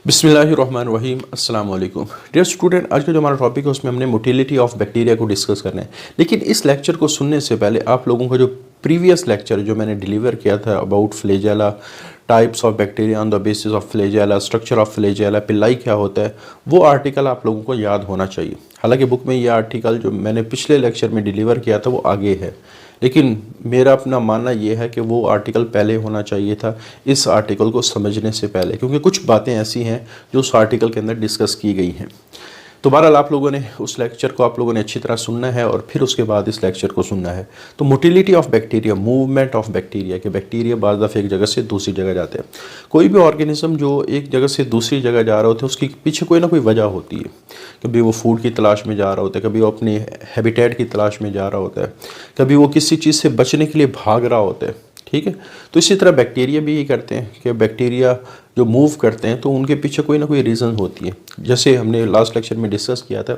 बिस्मिल्लाहिर्रहमानिर्रहीम अस्सलाम वालेकुम डियर स्टूडेंट। आज का जो हमारा टॉपिक है उसमें हमने मोटिलिटी ऑफ बैक्टीरिया को डिस्कस करना है। लेकिन इस लेक्चर को सुनने से पहले आप लोगों का जो प्रीवियस लेक्चर जो मैंने डिलीवर किया था about flagella, types of bacteria on the basis of flagella, structure of flagella, Pillai क्या होता है, वो आर्टिकल आप लोगों को याद होना चाहिए। हालांकि बुक में ये आर्टिकल जो मैंने पिछले लेक्चर में डिलीवर किया था वो आगे है, लेकिन मेरा अपना मानना ये है कि वो आर्टिकल पहले होना चाहिए था इस आर्टिकल को समझने से पहले, क्योंकि कुछ बातें ऐसी हैं जो उस आर्टिकल के अंदर डिस्कस की गई हैं। तो बहरहाल आप लोगों ने उस लेक्चर को आप लोगों ने अच्छी तरह सुनना है और फिर उसके बाद इस लेक्चर को सुनना है। तो motility of bacteria, movement of bacteria, कि बैक्टीरिया बाज़ दफ़े एक जगह से दूसरी जगह जाते हैं। कोई भी ऑर्गेनिज्म जो एक जगह से दूसरी जगह जा रहे होते हैं उसके पीछे कोई ना कोई वजह होती है। कभी वो फूड की तलाश में जा रहा होता है, कभी वो अपने हैबिटेट की तलाश में जा रहा होता है, कभी वो किसी चीज़ से बचने के लिए भाग रहा होता है। ठीक है, तो इसी तरह बैक्टीरिया भी यही करते हैं कि बैक्टीरिया जो मूव करते हैं तो उनके पीछे कोई ना कोई रीज़न होती है। जैसे हमने लास्ट लेक्चर में डिस्कस किया था,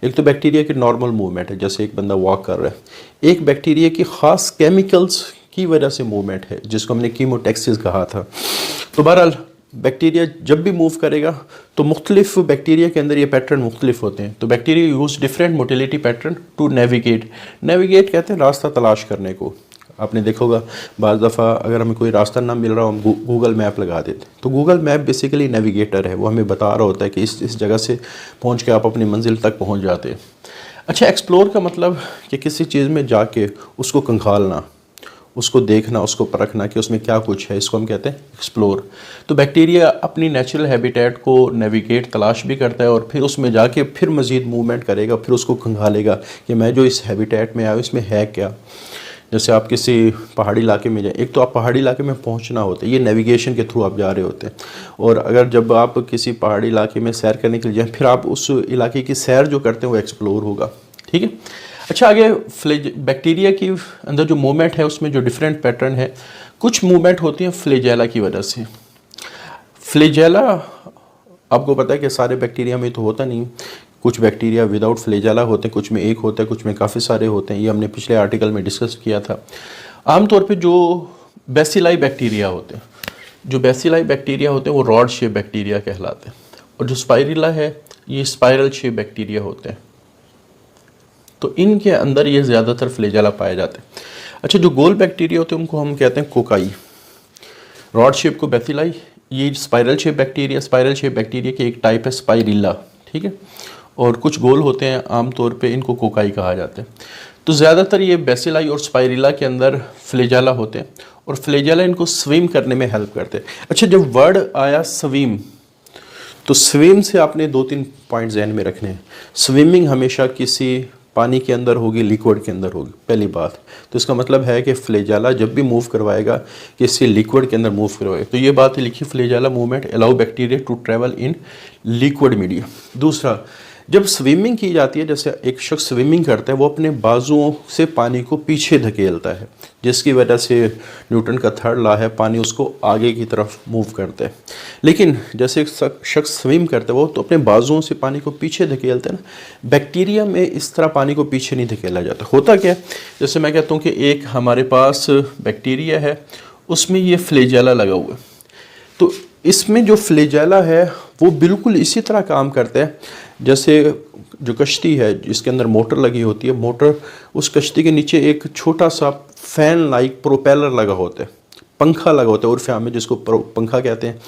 एक तो बैक्टीरिया की नॉर्मल मूवमेंट है, जैसे एक बंदा वॉक कर रहा है। एक बैक्टीरिया की ख़ास केमिकल्स की वजह से मूवमेंट है जिसको हमने कीमोटैक्सिस कहा था। तो बहरहाल बैक्टीरिया जब भी मूव करेगा तो मुख्तलिफ बैक्टीरिया के अंदर ये पैटर्न मुख्तलिफ होते हैं। तो bacteria use different motility pattern to navigate. Navigate कहते हैं रास्ता तलाश करने को। आपने देखा होगा बाज़ दफ़ा अगर हमें कोई रास्ता ना मिल रहा हो हम गूगल मैप लगा देते। तो गूगल मैप बेसिकली नेविगेटर है, वो हमें बता रहा होता है कि इस जगह से पहुंच के आप अपनी मंजिल तक पहुंच जाते हैं। अच्छा, एक्सप्लोर का मतलब कि किसी चीज़ में जाके उसको कंखालना, उसको देखना, उसको परखना कि उसमें क्या कुछ है, इसको हम कहते हैं एक्सप्लोर। तो बैक्टीरिया अपनी नेचुरल हैबिटेट को नेविगेट तलाश भी करता है और फिर उसमें जाके फिर मज़ीद मूवमेंट करेगा, फिर उसको खंगालेगा कि मैं जो इस हैबिटेट में आया इसमें है क्या। जैसे आप किसी पहाड़ी इलाके में जाएं, एक तो आप पहाड़ी इलाके में पहुंचना होता है, ये नेविगेशन के थ्रू आप जा रहे होते हैं। और अगर जब आप किसी पहाड़ी इलाके में सैर करने के लिए जाएं फिर आप उस इलाके की सैर जो करते हैं वो एक्सप्लोर होगा। ठीक है। अच्छा, आगे बैक्टीरिया की अंदर जो मूवमेंट है उसमें जो डिफरेंट पैटर्न है, कुछ मूवमेंट होती है फ्लैजेला की वजह से। फ्लैजेला आपको पता है कि सारे बैक्टीरिया में तो होता नहीं, कुछ बैक्टीरिया विदाउट फ्लैजेला होते हैं, कुछ में एक होता है, कुछ में काफ़ी सारे होते हैं। ये हमने पिछले आर्टिकल में डिस्कस किया था। आमतौर पे जो बेसिलाई बैक्टीरिया होते हैं, जो बेसिलाई बैक्टीरिया होते हैं वो रॉड शेप बैक्टीरिया कहलाते हैं, और जो स्पाइरिला है ये स्पाइरल शेप बैक्टीरिया होते हैं। तो इनके अंदर ये ज़्यादातर फ्लैजेला पाए जाते हैं। अच्छा, जो गोल बैक्टीरिया होते हैं उनको हम कहते हैं कोकाई। रॉड शेप को बेसिलाई, ये spiral shape bacteria, spiral shape bacteria की एक टाइप है स्पाइरिला। ठीक है, और कुछ गोल होते हैं, आमतौर पे इनको कोकाई कहा जाता है। तो ज़्यादातर ये बेसिलाई और स्पाइरिला के अंदर फ्लैजेला होते हैं और फ्लैजेला इनको स्विम करने में हेल्प करते हैं। अच्छा, जब वर्ड आया स्विम, तो स्विम से आपने 2-3 पॉइंट जहन में रखने हैं। स्विमिंग हमेशा किसी पानी के अंदर होगी, लिक्विड के अंदर होगी, पहली बात। तो इसका मतलब है कि फ्लैजेला जब भी मूव करवाएगा किसी लिक्विड के अंदर मूव करवाएगा। तो ये बात लिखी, flagella movement allow bacteria to travel in liquid media. दूसरा, जब स्विमिंग की जाती है, जैसे एक शख्स स्विमिंग करता है वो अपने बाजुओं से पानी को पीछे धकेलता है, जिसकी वजह से न्यूटन का थर्ड लॉ है, पानी उसको आगे की तरफ मूव करता है। लेकिन जैसे एक शख्स स्विम करता है वो तो अपने बाजुओं से पानी को पीछे धकेलते हैं ना। बैक्टीरिया में इस तरह पानी को पीछे नहीं धकेला जाता। होता क्या है, जैसे मैं कहता हूँ कि एक हमारे पास बैक्टीरिया है, उसमें ये फ्लैजेला लगा हुआ है, तो इसमें जो फ्लैजेला है वो बिल्कुल इसी तरह काम करता है जैसे जो कश्ती है जिसके अंदर मोटर लगी होती है। मोटर, उस कश्ती के नीचे एक छोटा सा फैन लाइक प्रोपेलर लगा होता है, पंखा लगा होता है, उर्फ में जिसको पंखा कहते हैं।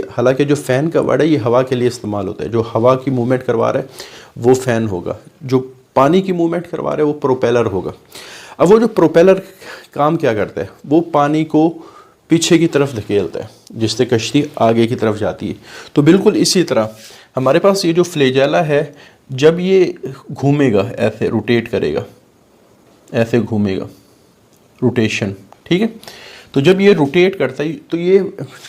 हालांकि जो फ़ैन का वर्ड है ये हवा के लिए इस्तेमाल होता है। जो हवा की मूवमेंट करवा रहा है वो फ़ैन होगा, जो पानी की मूवमेंट करवा रहा है वो प्रोपेलर होगा। अब वो जो प्रोपेलर काम क्या करता है, वो पानी को पीछे की तरफ धकेलता है जिससे कश्ती आगे की तरफ जाती है। तो बिल्कुल इसी तरह हमारे पास ये जो फ्लैजेला है, जब ये घूमेगा, ऐसे रोटेट करेगा, ऐसे घूमेगा, रोटेशन। ठीक है, तो जब ये रोटेट करता है तो ये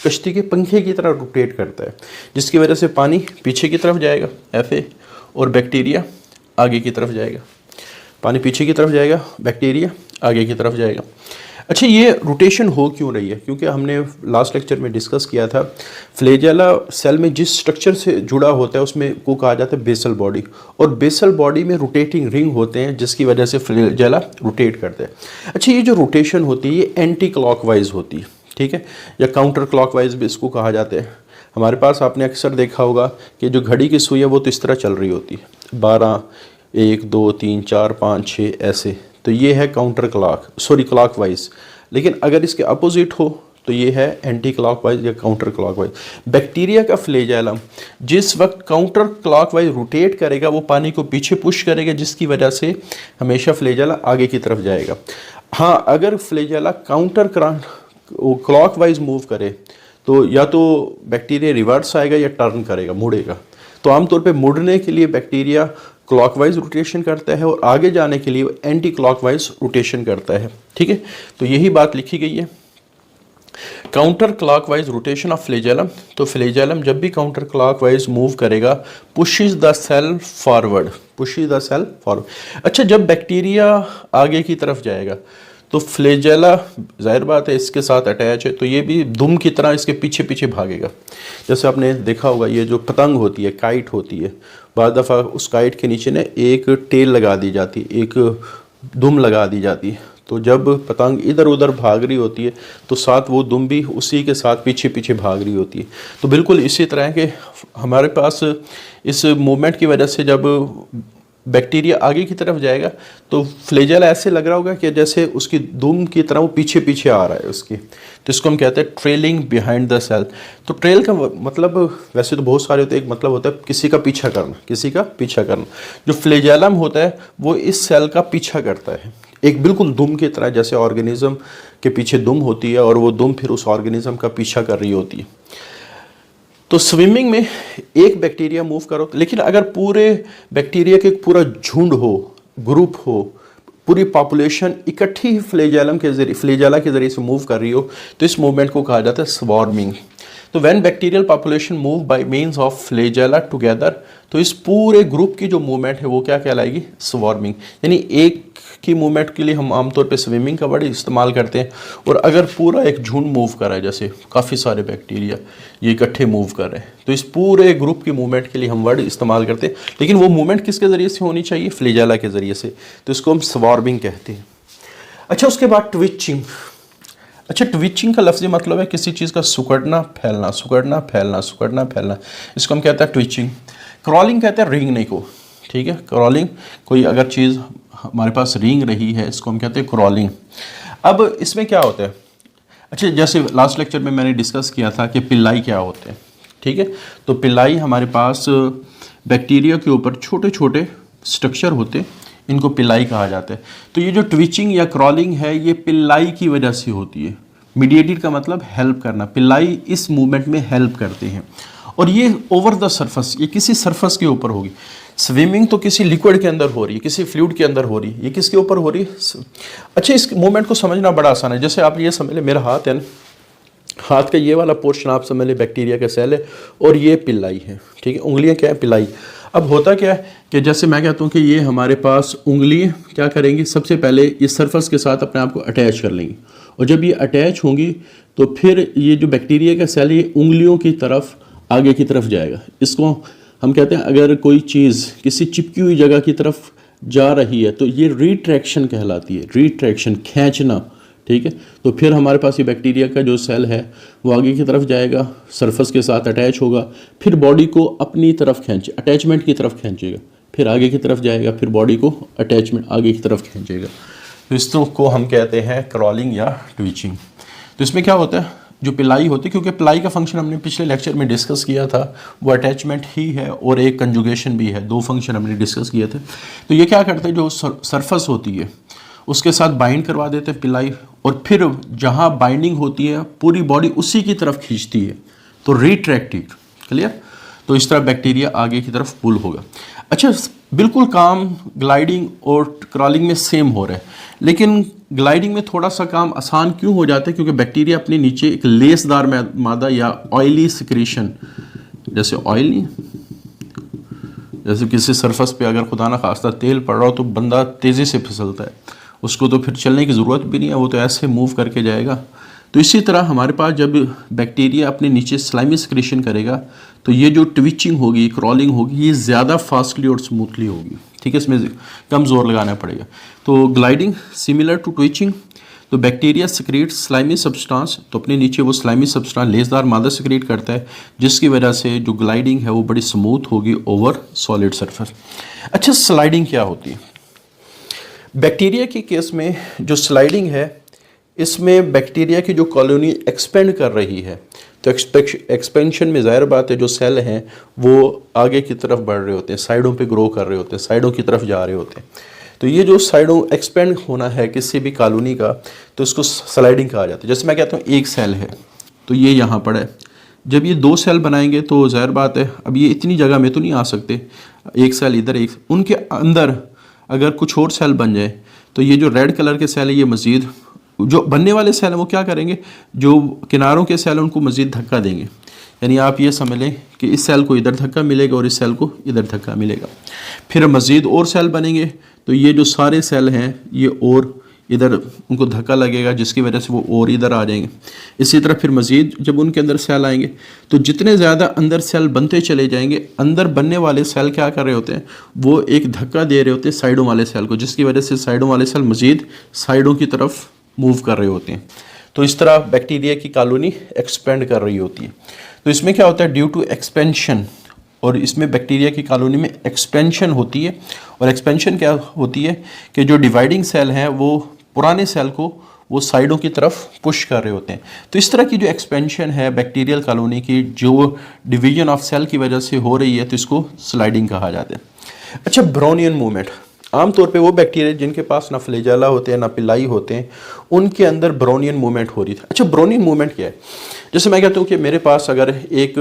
कश्ती के पंखे की तरह रोटेट करता है, जिसकी वजह से पानी पीछे की तरफ जाएगा ऐसे, और बैक्टीरिया आगे की तरफ जाएगा। पानी पीछे की तरफ जाएगा, बैक्टीरिया आगे की तरफ जाएगा। अच्छा, ये रोटेशन हो क्यों रही है? क्योंकि हमने लास्ट लेक्चर में डिस्कस किया था फ्लैजेला सेल में जिस स्ट्रक्चर से जुड़ा होता है उसमें को कहा जाता है बेसल बॉडी, और बेसल बॉडी में रोटेटिंग रिंग होते हैं जिसकी वजह से फ्लैजेला रोटेट करते हैं। अच्छा, ये जो रोटेशन होती है ये एंटी क्लॉकवाइज होती है, ठीक है, या काउंटर क्लॉकवाइज भी इसको कहा जाता है। हमारे पास आपने अक्सर देखा होगा कि जो घड़ी की सुई है वो तो इस तरह चल रही होती है, 12, 1, 2, 3, 4, 5, 6 ऐसे। तो ये है काउंटर क्लॉक वाइज। लेकिन अगर इसके अपोजिट हो तो ये है एंटी क्लॉकवाइज या काउंटर क्लॉकवाइज। बैक्टीरिया का फ्लैजेलम जिस वक्त काउंटर क्लॉकवाइज रोटेट करेगा वो पानी को पीछे पुश करेगा, जिसकी वजह से हमेशा फ्लैजेला आगे की तरफ जाएगा। हाँ, अगर फ्लैजेला काउंटर क्लॉकवाइज मूव करे तो या तो बैक्टीरिया रिवर्स आएगा या टर्न करेगा, मुड़ेगा। तो आमतौर पे मुड़ने के लिए बैक्टीरिया क्लॉकवाइज रोटेशन करता है और आगे जाने के लिए एंटी क्लॉकवाइज रोटेशन करता है। ठीक है, तो यही बात लिखी गई है। Counter clockwise rotation of flagellum, तो फ्लैजेलम जब भी काउंटर क्लॉकवाइज मूव करेगा पुशेस द सेल फॉरवर्ड, अच्छा, जब बैक्टीरिया आगे की तरफ जाएगा तो फ्लैजेला जाहिर बात है इसके साथ अटैच है, तो ये भी दुम की तरह इसके पीछे पीछे भागेगा। जैसे आपने देखा होगा ये जो पतंग होती है, काइट होती है, बाद दफ़ा उस काइट के नीचे ना एक टेल लगा दी जाती है, एक दुम लगा दी जाती है। तो जब पतंग इधर उधर भाग रही होती है तो साथ वो दुम भी उसी के साथ पीछे पीछे भाग रही होती है। तो बिल्कुल इसी तरह के हमारे पास इस मूवमेंट की वजह से जब बैक्टीरिया आगे की तरफ जाएगा तो फ्लैजेला ऐसे लग रहा होगा कि जैसे उसकी दुम की तरह वो पीछे पीछे आ रहा है उसकी। तो इसको हम कहते हैं ट्रेलिंग बिहाइंड द सेल। तो ट्रेल का मतलब वैसे तो बहुत सारे होते हैं, एक मतलब होता है किसी का पीछा करना, जो फ्लैजेलम होता है वो इस सेल का पीछा करता है, एक बिल्कुल दुम की तरह, जैसे ऑर्गेनिज्म के पीछे दुम होती है और वो दुम फिर उस ऑर्गेनिज्म का पीछा कर रही होती है। तो स्विमिंग में एक बैक्टीरिया मूव करो, लेकिन अगर पूरे बैक्टीरिया के पूरा झुंड हो, ग्रुप हो, पूरी पॉपुलेशन इकट्ठी फ्लैजेला के जरिए से मूव कर रही हो तो इस मूवमेंट को कहा जाता है स्वॉर्मिंग। तो when bacterial population move by means of flagella together, तो इस पूरे ग्रुप की जो मूवमेंट है वो क्या कहलाएगी? स्वॉर्मिंग। यानी एक की मूवमेंट के लिए हम आमतौर पे स्विमिंग का वर्ड इस्तेमाल करते हैं, और अगर पूरा एक झुंड मूव कर रहा है, जैसे काफ़ी सारे बैक्टीरिया ये इकट्ठे मूव कर रहे हैं, तो इस पूरे ग्रुप की मूवमेंट के लिए हम वर्ड इस्तेमाल करते हैं। लेकिन वो मूवमेंट किसके ज़रिए से होनी चाहिए? फ्लैजेला के ज़रिए से, तो इसको हम स्वॉर्मिंग कहते हैं। अच्छा, उसके बाद ट्विचिंग। अच्छा, ट्विचिंग का लफ्ज़ी मतलब है किसी चीज़ का सिकुड़ना फैलना, सिकुड़ना फैलना, सिकुड़ना फैलना, इसको हम कहते हैं ट्विचिंग। क्रॉलिंग कहते हैं रेंगने को, ठीक है, क्रॉलिंग, कोई अगर चीज़ हमारे पास रेंग रही है इसको हम कहते हैं क्रॉलिंग। अब इसमें क्या होता है? अच्छा, जैसे लास्ट लेक्चर में मैंने डिस्कस किया था कि पिल्लाई क्या होते हैं, ठीक है। तो पिल्लाई हमारे पास बैक्टीरिया के ऊपर छोटे छोटे स्ट्रक्चर होते हैं, इनको पिल्लाई कहा जाता है। तो ये जो ट्विचिंग या क्रॉलिंग है ये पिल्लाई की वजह से होती है। मीडिएटेड का मतलब हेल्प करना, पिल्लाई इस मूवमेंट में हेल्प करते हैं, और ये ओवर द सरफेस, ये किसी सरफेस के ऊपर होगी। स्विमिंग तो किसी लिक्विड के अंदर हो रही है, किसी फ्लूइड के अंदर हो रही है, ये किसके ऊपर हो रही है? अच्छा, इस मूवमेंट को समझना बड़ा आसान है। जैसे आप ये समझ लें, मेरा हाथ है ना, हाथ का ये वाला पोर्शन आप समझ लें बैक्टीरिया का सेल है, और ये पिल्लाई है, ठीक है। उंगलियां क्या है? पिल्लाई। अब होता क्या है कि जैसे मैं कहता हूँ कि ये हमारे पास उंगलियां क्या करेंगी, सबसे पहले ये सरफेस के साथ अपने आप को अटैच कर लेंगी, और जब ये अटैच होंगी तो फिर ये जो बैक्टीरिया का सेल है ये उंगलियों की तरफ आगे की तरफ जाएगा। इसको हम कहते हैं अगर कोई चीज़ किसी चिपकी हुई जगह की तरफ जा रही है तो ये रिट्रैक्शन कहलाती है, रिट्रैक्शन, खींचना, ठीक है। तो फिर हमारे पास ये बैक्टीरिया का जो सेल है वो आगे की तरफ जाएगा, सरफेस के साथ अटैच होगा, फिर बॉडी को अपनी तरफ अटैचमेंट की तरफ खींचेगा, फिर आगे की तरफ जाएगा, फिर बॉडी को अटैचमेंट आगे की तरफ खींचेगा। तो इसको हम कहते हैं क्रॉलिंग या ट्विचिंग। तो इसमें क्या होता है, जो पिलाई होती है, क्योंकि पिलाई का फंक्शन हमने पिछले लेक्चर में डिस्कस किया था, वो अटैचमेंट ही है और एक कंजुगेशन भी है, दो फंक्शन हमने डिस्कस किए थे। तो ये क्या करते हैं, जो सरफेस होती है उसके साथ बाइंड करवा देते हैं पिलाई, और फिर जहाँ बाइंडिंग होती है पूरी बॉडी उसी की तरफ खींचती है, तो रिट्रैक्टेड, क्लियर। तो इस तरह बैक्टीरिया आगे की तरफ पुल होगा। अच्छा, बिल्कुल काम ग्लाइडिंग और क्रॉलिंग में सेम हो रहा है, लेकिन ग्लाइडिंग में थोड़ा सा काम आसान क्यों हो जाता है? क्योंकि बैक्टीरिया अपने नीचे एक लेसदार मादा या ऑयली सिक्रीशन, जैसे ऑयल नहीं, जैसे किसी सरफेस पे अगर खुदा ना खास्ता तेल पड़ रहा हो तो बंदा तेज़ी से फिसलता है, उसको तो फिर चलने की ज़रूरत भी नहीं है, वो तो ऐसे मूव करके जाएगा। तो इसी तरह हमारे पास जब बैक्टीरिया अपने नीचे स्लाइमी सिक्रीशन करेगा तो ये जो ट्विचिंग होगी, क्रॉलिंग होगी, ये ज़्यादा फास्टली और स्मूथली होगी, ठीक है। इसमें कम जोर लगाना पड़ेगा। तो ग्लाइडिंग सिमिलर टू ट्विचिंग। तो बैक्टीरिया सिक्रीट स्लाइमी सब्सटेंस, तो अपने नीचे वो स्लाइमी सब्सटेंस लेसदार मादा सिक्रीट करता है, जिसकी वजह से जो ग्लाइडिंग है वो बड़ी स्मूथ होगी ओवर सॉलिड सरफेस। अच्छा, स्लाइडिंग क्या होती है? बैक्टीरिया के केस में जो स्लाइडिंग है, इसमें बैक्टीरिया की जो कॉलोनी एक्सपेंड कर रही है, तो एक्सपेंशन में ज़ाहिर बात है जो सेल हैं वो आगे की तरफ बढ़ रहे होते हैं, साइडों पे ग्रो कर रहे होते हैं, साइडों की तरफ जा रहे होते हैं। तो ये जो साइडों एक्सपेंड होना है किसी भी कॉलोनी का, तो इसको स्लाइडिंग कहा जाता है। जैसे मैं कहता हूँ एक सेल है, तो ये यहाँ पर है, जब ये 2 सेल बनाएंगे तो ज़ाहिर बात है अब ये इतनी जगह में तो नहीं आ सकते, एक सेल इधर, एक उनके अंदर अगर कुछ और सेल बन जाए तो ये जो रेड कलर के सेल है ये मज़ीद जो बनने वाले सेल हैं वो क्या करेंगे, जो किनारों के सेल हैं उनको मज़ीद धक्का देंगे। यानी आप ये समझ लें कि इस सेल को इधर धक्का मिलेगा और इस सेल को इधर धक्का मिलेगा, फिर मज़ीद और सेल बनेंगे, तो ये जो सारे सेल हैं ये और इधर उनको धक्का लगेगा, जिसकी वजह से वो और इधर आ जाएंगे। इसी तरह फिर मज़ीद जब उनके अंदर सेल आएंगे तो जितने ज़्यादा अंदर सेल बनते चले जाएंगे, अंदर बनने वाले सेल क्या कर रहे होते हैं, वो एक धक्का दे रहे होते हैं साइडों वाले सेल को, जिसकी वजह से साइडों वाले सेल मज़ीद साइडों की तरफ मूव कर रहे होते हैं। तो इस तरह बैक्टीरिया की कॉलोनी एक्सपेंड कर रही होती है। तो इसमें क्या होता है, ड्यू टू एक्सपेंशन, और इसमें बैक्टीरिया की कॉलोनी में एक्सपेंशन होती है। और एक्सपेंशन क्या होती है कि जो डिवाइडिंग सेल हैं वो पुराने सेल को वो साइडों की तरफ पुश कर रहे होते हैं। तो इस तरह की जो एक्सपेंशन है बैक्टीरियल कॉलोनी की, जो डिवीजन ऑफ सेल की वजह से हो रही है, तो इसको स्लाइडिंग कहा जाता है। अच्छा, ब्राउनियन मूवमेंट, आमतौर पे वो बैक्टीरिया जिनके पास ना फ्लैजेला होते हैं ना पिलाई होते हैं, उनके अंदर ब्राउनियन मूवमेंट हो रही थी। अच्छा, ब्राउनियन मूवमेंट क्या है? जैसे मैं कहता हूँ कि मेरे पास अगर एक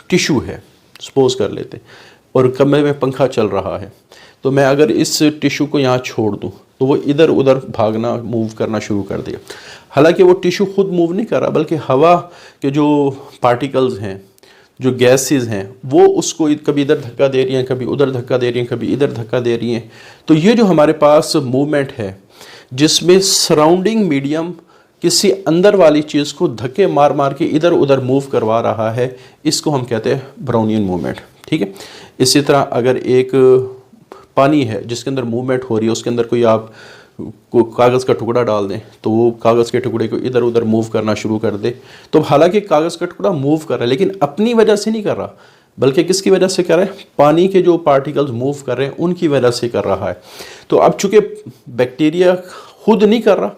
टिश्यू है, सपोज कर लेते हैं, और कमरे में पंखा चल रहा है, तो मैं अगर इस टिश्यू को यहाँ छोड़ दूँ तो वो इधर उधर भागना, मूव करना शुरू कर देगा। हालांकि वो टिश्यू खुद मूव नहीं कर रहा, बल्कि हवा के जो पार्टिकल्स हैं, जो गैसेस हैं, वो उसको कभी इधर धक्का दे रही हैं, कभी उधर धक्का दे रही हैं, कभी इधर धक्का दे रही हैं। तो ये जो हमारे पास मूवमेंट है जिसमें सराउंडिंग मीडियम किसी अंदर वाली चीज़ को धक्के मार मार के इधर उधर मूव करवा रहा है, इसको हम कहते हैं ब्राउनियन मूवमेंट। ठीक है। इसी तरह अगर एक पानी है जिसके अंदर मूवमेंट हो रही है, उसके अंदर कोई आप को कागज़ का टुकड़ा डाल दें तो वो कागज़ के टुकड़े को इधर उधर मूव करना शुरू कर दे, तो हालांकि कागज़ का टुकड़ा मूव कर रहा है लेकिन अपनी वजह से नहीं कर रहा, बल्कि किसकी वजह से कर रहा है, पानी के जो पार्टिकल्स मूव कर रहे हैं उनकी वजह से कर रहा है। तो अब चूंकि बैक्टीरिया खुद नहीं कर रहा,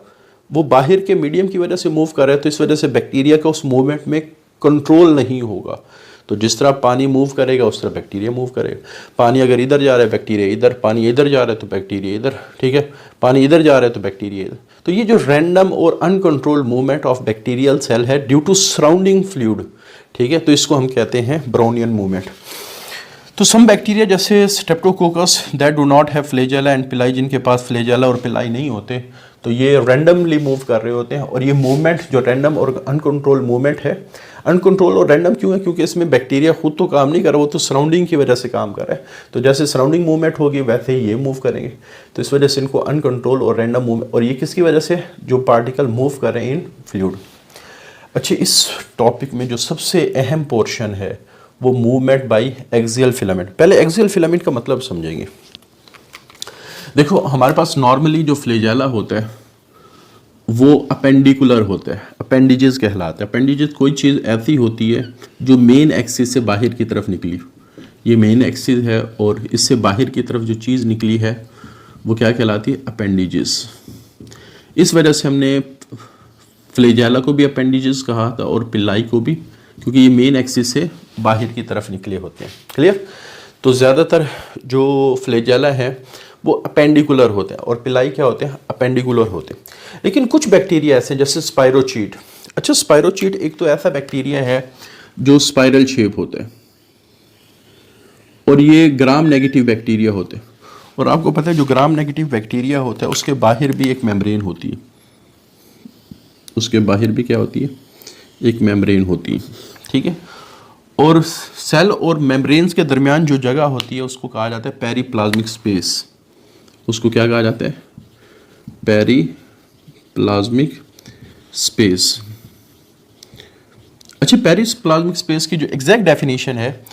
वो बाहर के मीडियम की वजह से मूव कर रहा है, तो इस वजह से बैक्टीरिया का उस मूवमेंट में कंट्रोल नहीं होगा। तो जिस तरह पानी मूव करेगा उस तरह बैक्टीरिया मूव करेगा। पानी अगर इधर जा रहा है बैक्टीरिया इधर, पानी इधर जा रहा है तो बैक्टीरिया इधर, ठीक है, पानी इधर जा रहा है तो बैक्टीरिया इधर। तो ये जो रैंडम और uncontrolled movement of bacterial cell है ड्यू टू सराउंडिंग फ्लूइड, ठीक है, तो इसको हम कहते हैं ब्राउनियन मूवमेंट। तो सम बैक्टीरिया जैसे Streptococcus that do not have flagella and पिलाई, जिनके पास फ्लैजेला और पिलाई नहीं होते, तो ये रैंडमली मूव कर रहे होते हैं। और ये मूवमेंट जो रैंडम और अनकंट्रोल मूवमेंट है, अनकंट्रोल और रैंडम क्यों है, क्योंकि इसमें बैक्टीरिया खुद तो काम नहीं कर रहा, वो तो सराउंडिंग की वजह से काम कर रहा है। तो जैसे सराउंडिंग मूवमेंट होगी वैसे ही ये मूव करेंगे, तो इस वजह से इनको अनकंट्रोल और रैंडम मूवमेंट। और ये किसकी वजह से, जो पार्टिकल मूव कर रहे हैं इन फ्लूइड। अच्छा, इस टॉपिक में जो सबसे अहम पोर्शन है वो मूवमेंट बाय एक्सियल फिलामेंट। पहले एक्सियल फिलामेंट का मतलब समझेंगे। देखो, हमारे पास नॉर्मली जो फ्लैजेला होता है वो अपेंडिकुलर होता है, अपेंडिजेस कहलाता है। अपेंडिजेस कोई चीज़ ऐसी होती है जो मेन एक्सिस से बाहर की तरफ निकली, ये मेन एक्सिस है और इससे बाहर की तरफ जो चीज़ निकली है वो क्या कहलाती है, अपेंडिजेस। इस वजह से हमने फ्लैजेला को भी अपेंडिजेस कहा था और पिलाई को भी, क्योंकि ये मेन एक्सिस से बाहर की तरफ निकले होते हैं। क्लियर। तो ज़्यादातर जो फ्लैजेला है वो अपेंडिकुलर होते हैं और पिलाई क्या होते हैं, अपेंडिकुलर होते हैं। लेकिन कुछ बैक्टीरिया ऐसे हैं जैसे स्पाइरोचीट। अच्छा, स्पाइरोचीट एक तो ऐसा बैक्टीरिया है जो स्पाइरल शेप होता है और ये ग्राम नेगेटिव बैक्टीरिया होते हैं। और आपको पता है जो ग्राम नेगेटिव बैक्टीरिया होता है उसके बाहर भी एक मेम्ब्रेन होती है, उसके बाहर भी क्या होती है, एक मेम्ब्रेन होती है, ठीक है। और सेल और मेम्ब्रेन्स के दरमियान जो जगह होती है उसको कहा जाता है पेरीप्लाज्मिक स्पेस। उसको क्या कहा जाता है, पेरीप्लाज्मिक स्पेस। अच्छा, पेरीप्लाज्मिक स्पेस की जो एग्जैक्ट डेफिनेशन है,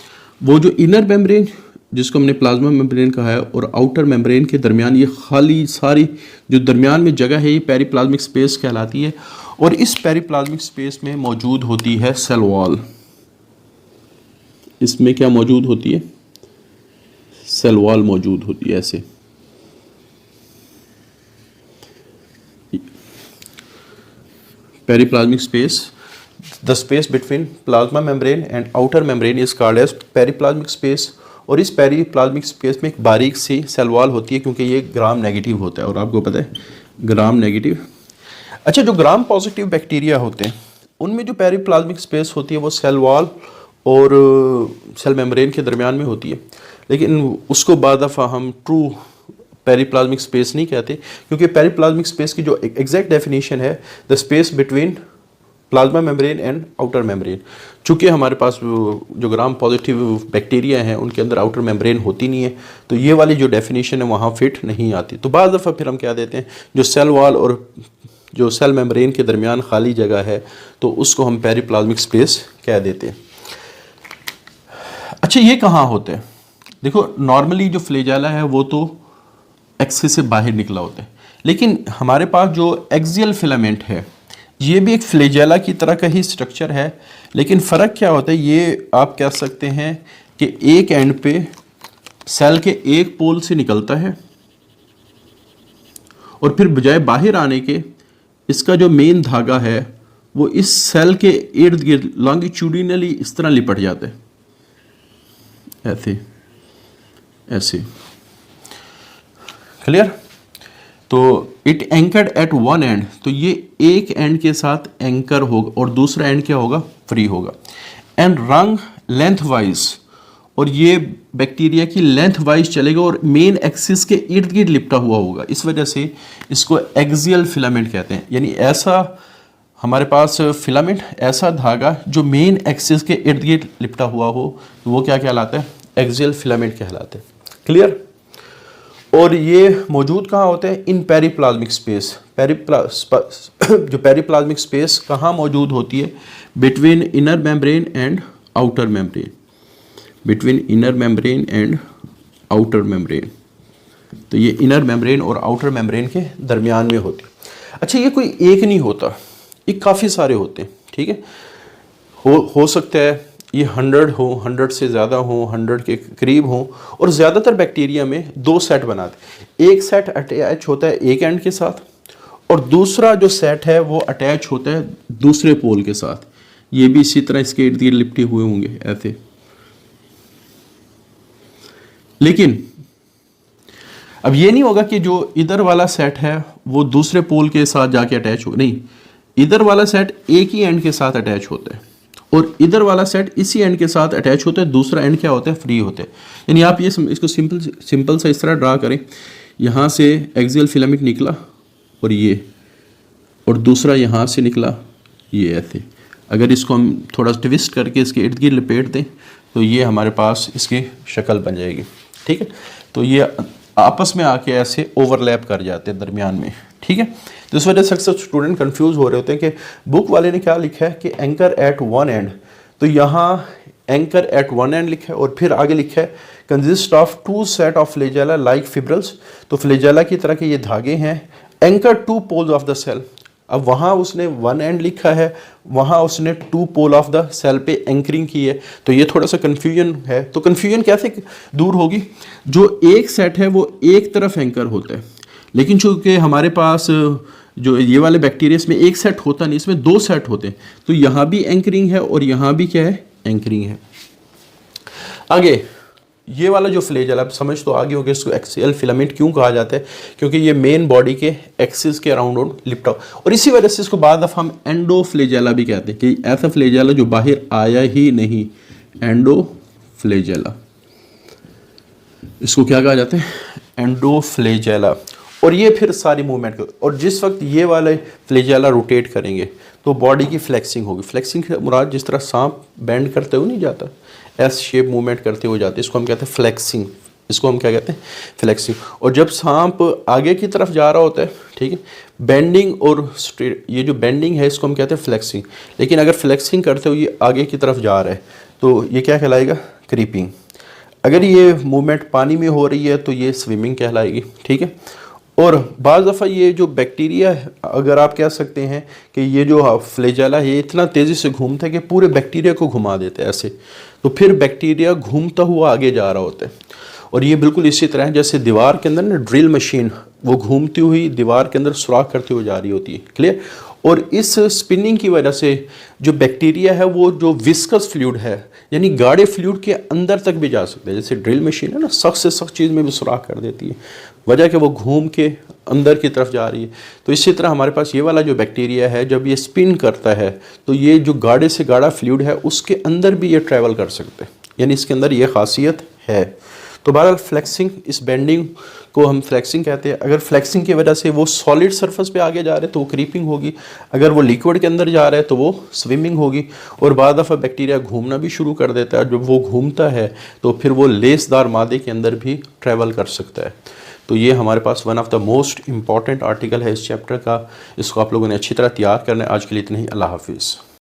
वो जो इनर मेम्ब्रेन जिसको हमने प्लाज्मा मेम्ब्रेन कहा है, और आउटर मेम्ब्रेन के दरमियान ये खाली सारी जो दरमियान में जगह है ये पेरिप्लाज्मिक स्पेस कहलाती है। और इस पेरिप्लाज्मिक स्पेस में मौजूद होती है सेल वॉल। इसमें क्या मौजूद होती है? सेल वॉल मौजूद होती है ऐसे। Periplasmic space, the space between plasma membrane and outer membrane is called as periplasmic space. और इस पेरिप्लाज्मिक स्पेस में एक बारीक सी सेल वॉल होती है, क्योंकि ये ग्राम नेगेटिव होता है, और आपको पता है ग्राम नेगेटिव। अच्छा, जो ग्राम पॉजिटिव बैक्टीरिया होते हैं उनमें जो पेरिप्लाज्मिक स्पेस होती है वो सेल वॉल और सेल मेम्ब्रेन के दरमियान में होती है, लेकिन उसको बाद दफ़ा हम ट्रू पेरिप्लाज्मिक स्पेस नहीं कहते, क्योंकि पेरिप्लाज्मिक स्पेस की जो एग्जैक्ट डेफिनेशन है the space between plasma membrane and outer membrane. चूँकि हमारे पास जो ग्राम पॉजिटिव बैक्टीरिया हैं उनके अंदर आउटर मेम्ब्रेन होती नहीं है, तो ये वाली जो डेफिनेशन है वहाँ फिट नहीं आती। तो बाद दफ़ा फिर हम क्या देते हैं, जो सेल वॉल और जो सेल मेम्ब्रेन के दरमियान खाली जगह है तो उसको हम पेरिप्लाज्मिक स्पेस कह देते हैं। अच्छा, ये कहाँ होते हैं? देखो, नॉर्मली जो फ्लैजेला है वो तो एक्सिस से बाहर निकला होता है, लेकिन हमारे पास जो एक्सियल फिलामेंट है ये भी एक फ्लैजेला की तरह का ही स्ट्रक्चर है, लेकिन फ़र्क क्या होता है, ये आप कह सकते हैं कि एक एंड पे सेल के एक पोल से निकलता है और फिर बजाय बाहर आने के इसका जो मेन धागा है वो इस सेल के इर्द गिर्द लॉन्गिट्यूडिनली इस तरह लिपट जाता है, ऐसे ऐसे। क्लियर? तो it anchored at one end, तो ये एक एंड के साथ एंकर होगा और दूसरा एंड क्या होगा? फ्री होगा। एंड रंग लेंथ वाइज, और ये बैक्टीरिया की लेंथ वाइज चलेगा और मेन एक्सिस के इर्द गिर्द लिपटा हुआ होगा, इस वजह से इसको एक्सियल फिलामेंट कहते हैं। यानी ऐसा हमारे पास फिलामेंट, ऐसा धागा जो मेन एक्सिस के इर्द गिर्द लिपटा हुआ हो, तो वो क्या कहलाता है? एक्सियल फिलामेंट कहलाते हैं। क्लियर? और ये मौजूद कहाँ होते हैं? इन पेरिप्लाज्मिक स्पेस। जो पेरिप्लाज्मिक स्पेस कहाँ मौजूद होती है? Between inner membrane and outer membrane, between inner membrane and outer membrane. तो ये इनर मेम्ब्रेन और आउटर मेम्ब्रेन के दरमियान में होती है। अच्छा, ये कोई एक नहीं होता, ये काफ़ी सारे होते हैं। ठीक है, हो सकता है ये 100 हो, 100 से ज़्यादा हो, 100 के करीब हो, और ज़्यादातर बैक्टीरिया में दो सेट बनाते। एक सेट अटैच होता है एक एंड के साथ, और दूसरा जो सेट है वो अटैच होता है दूसरे पोल के साथ। ये भी इसी तरह इसके इर्द गिर्द लिपटे हुए होंगे ऐसे। लेकिन अब ये नहीं होगा कि जो इधर वाला सेट है वो दूसरे पोल के साथ जाके अटैच हो, नहीं, इधर वाला सेट एक ही एंड के साथ अटैच होता है और इधर वाला सेट इसी एंड के साथ अटैच होता है, दूसरा एंड क्या होता है? फ्री होता है। यानी आप ये इसको सिंपल सा इस तरह ड्रा करें, यहाँ से एक्सियल फिलामेंट निकला और ये, और दूसरा यहाँ से निकला ये, ऐसे। अगर इसको हम थोड़ा ट्विस्ट करके इसके इर्द गिर्द लपेट दें तो ये हमारे पास इसकी शक्ल बन जाएगी। ठीक है, तो ये आपस में आके ऐसे ओवरलैप कर जाते हैं दरमियान में। ठीक है, तो इस वजह से अक्सर स्टूडेंट कंफ्यूज हो रहे होते हैं कि बुक वाले ने क्या लिखा है कि एंकर एट वन एंड, तो यहाँ एंकर एट वन एंड लिखा है और फिर आगे लिखा है consist of two set of flagella like fibrils. तो फ्लैजेला की तरह के ये धागे हैं, anchor to poles of the cell. अब वहाँ उसने वन एंड लिखा है, वहाँ उसने two pole of the cell पे एंकरिंग की है, तो ये थोड़ा सा कन्फ्यूजन है। तो कन्फ्यूजन कैसे दूर होगी? जो एक सेट है वो एक तरफ एंकर होता है, लेकिन चूँकि हमारे पास जो ये वाले बैक्टीरिया इसमें एक सेट होता नहीं, इसमें दो सेट होते हैं, तो यहाँ भी एंकरिंग है और यहाँ भी क्या है? एंकरिंग है। आगे ये वाला जो फ्लैजेला, आप समझ तो आगे होगा इसको एक्सियल फिलामेंट क्यों कहा जाता है, क्योंकि ये मेन बॉडी के एक्सिस के अराउंड लिपटा, और इसी वजह से इसको बाद दफ़ा हम एंडो फ्लैजेला भी कहते हैं कि ऐसा फ्लैजेला जो बाहर आया ही नहीं, एंडो फ्लैजेला, इसको क्या कहा जाता है? Endo flagella. और ये फिर सारी मूवमेंट कर, और जिस वक्त ये वाले फ्लैजेला रोटेट करेंगे तो बॉडी की फ्लेक्सिंग होगी। फ्लेक्सिंग से मुराद जिस तरह सांप बेंड करते हुए नहीं जाता, एस शेप मूवमेंट करते हुए जाते, इसको हम कहते हैं फ्लेक्सिंग। इसको हम क्या कहते हैं? फ्लेक्सिंग। और जब सांप आगे की तरफ जा रहा होता है, ठीक है, बेंडिंग और स्ट्रेट, ये जो बेंडिंग है इसको हम कहते हैं फ्लेक्सिंग। लेकिन अगर फ्लेक्सिंग करते हुए ये आगे की तरफ जा रहा है तो ये क्या कहलाएगा? क्रीपिंग। अगर ये मूवमेंट पानी में हो रही है तो ये स्विमिंग कहलाएगी, ठीक है। और बाज़ दफ़ा ये जो बैक्टीरिया है, अगर आप कह सकते हैं कि ये जो फ्लैजेला है ये इतना तेज़ी से घूमता है कि पूरे बैक्टीरिया को घुमा देता है ऐसे, तो फिर बैक्टीरिया घूमता हुआ आगे जा रहा होता है। और ये बिल्कुल इसी तरह है जैसे दीवार के अंदर ना ड्रिल मशीन वो घूमती हुई दीवार के अंदर सुराख करते हुए जा रही होती है, क्लियर। और इस स्पिनिंग की वजह से जो बैक्टीरिया है वो जो विस्कस फ्लूइड है यानी गाढ़े फ्लूइड के अंदर तक भी जा सकते हैं। जैसे ड्रिल मशीन है ना, सख्त से सख्त चीज़ में भी सुराख कर देती है, वजह कि वो घूम के अंदर की तरफ जा रही है। तो इसी तरह हमारे पास ये वाला जो बैक्टीरिया है जब ये स्पिन करता है तो ये जो गाढ़े से गाढ़ा फ्लूइड है उसके अंदर भी ये ट्रैवल कर सकते हैं, यानी इसके अंदर ये खासियत है। तो बहरहाल फ्लेक्सिंग, इस बेंडिंग को हम फ्लेक्सिंग कहते हैं। अगर फ्लेक्सिंग की वजह से वो सॉलिड सरफेस पे आगे जा रहे हैं तो वो क्रीपिंग होगी, अगर वो लिक्विड के अंदर जा रहा है तो वो स्विमिंग होगी। और बाद दफ़ा बैक्टीरिया घूमना भी शुरू कर देता है, जब वो घूमता है तो फिर वो लेसदार मादे के अंदर भी ट्रैवल कर सकता है। तो ये हमारे पास one of the most important article है इस चैप्टर का, इसको आप लोगों ने अच्छी तरह तैयार करना है। आज के लिए इतना ही, अल्लाह हाफिज़।